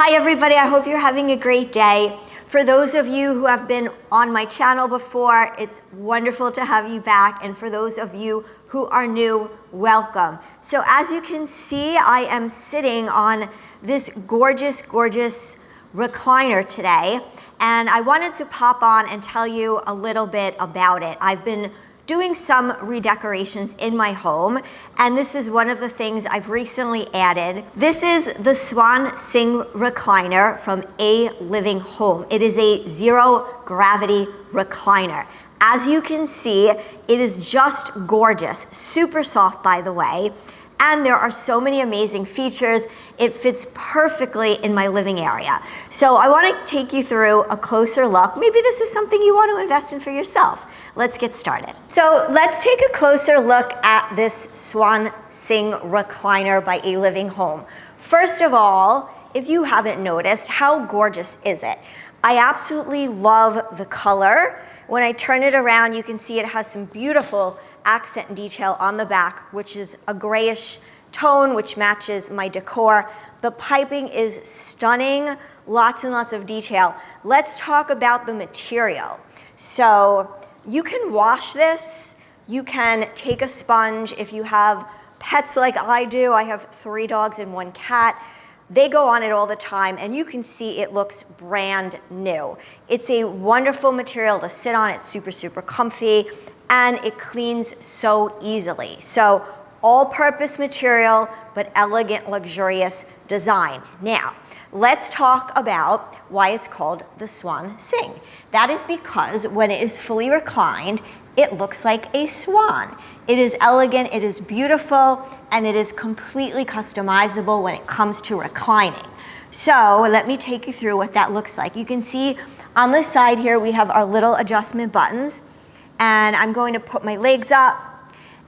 Hi everybody, I hope you're having a great day. For those of you who have been on my channel before, it's wonderful to have you back. And for those of you who are new, welcome. So as you can see, I am sitting on this gorgeous recliner today. And I wanted to pop on and tell you a little bit about it. I've been doing some redecorations in my home, and this is one of the things I've recently added. This is the SwanSing recliner from AlivingHome. It is a zero gravity recliner. As you can see, it is just gorgeous, super soft by the way, and there are so many amazing features. It fits perfectly in my living area. So I want to take you through a closer look. Maybe this is something you want to invest in for yourself. Let's get started. So let's take a closer look at this SwanSing recliner by AlivingHome. First of all, if you haven't noticed, how gorgeous is it? I absolutely love the color. When I turn it around, you can see it has some beautiful accent and detail on the back, which is a grayish tone, which matches my decor. The piping is stunning, lots and lots of detail. Let's talk about the material. So you can wash this, you can take a sponge if you have pets like I do. I have 3 dogs and 1 cat. They go on it all the time, and you can see it looks brand new. It's a wonderful material to sit on. It's super comfy, and it cleans so easily. So all-purpose material, but elegant, luxurious design. Now, let's talk about why it's called the SwanSing. That is because when it is fully reclined, it looks like a swan. It is elegant, it is beautiful, and it is completely customizable when it comes to reclining. So let me take you through what that looks like. You can see on the side here, we have our little adjustment buttons, and I'm going to put my legs up.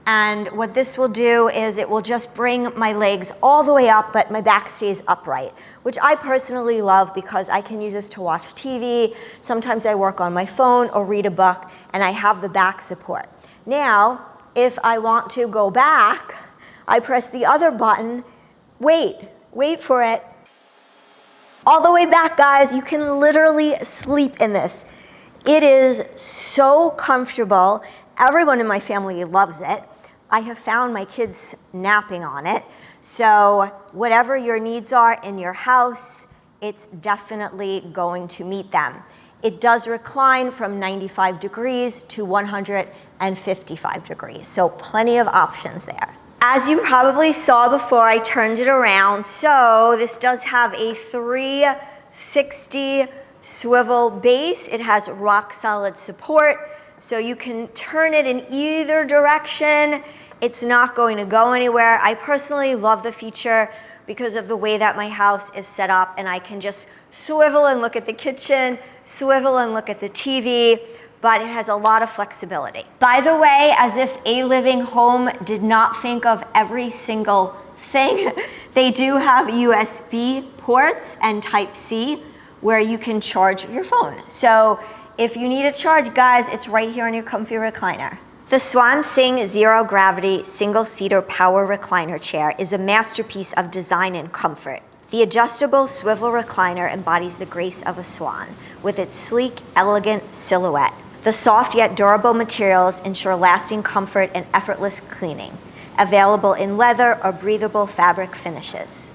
And what this will do is it will just bring my legs all the way up, but my back stays upright, which I personally love because I can use this to watch TV. Sometimes I work on my phone or read a book, and I have the back support. Now, if I want to go back, I press the other button. Wait for it. All the way back, guys. You can literally sleep in this. It is so comfortable. Everyone in my family loves it. I have found my kids napping on it. So whatever your needs are in your house, it's definitely going to meet them. It does recline from 95 degrees to 155 degrees. So plenty of options there. As you probably saw before I turned it around, so this does have a 360 swivel base. It has rock solid support. So you can turn it in either direction. It's not going to go anywhere. I personally love the feature because of the way that my house is set up, and I can just swivel and look at the kitchen, swivel and look at the TV, but it has a lot of flexibility. By the way, as if AlivingHome did not think of every single thing, they do have USB ports and Type-C where you can charge your phone. So if you need a charge, guys, it's right here on your comfy recliner. The SwanSing Zero Gravity Single-Seater Power Recliner Chair is a masterpiece of design and comfort. The adjustable swivel recliner embodies the grace of a swan with its sleek, elegant silhouette. The soft yet durable materials ensure lasting comfort and effortless cleaning, available in leather or breathable fabric finishes.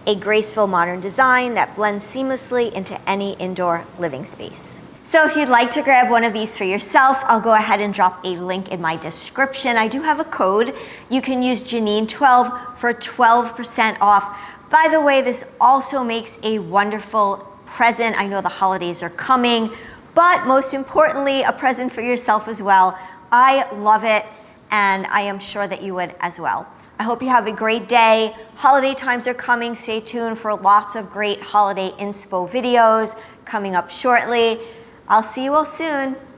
A graceful modern design that blends seamlessly into any indoor living space. So if you'd like to grab one of these for yourself, I'll go ahead and drop a link in my description. I do have a code. You can use Janine12 for 12% off. By the way, this also makes a wonderful present. I know the holidays are coming, but most importantly, a present for yourself as well. I love it, and I am sure that you would as well. I hope you have a great day. Holiday times are coming. Stay tuned for lots of great holiday inspo videos coming up shortly. I'll see you all soon.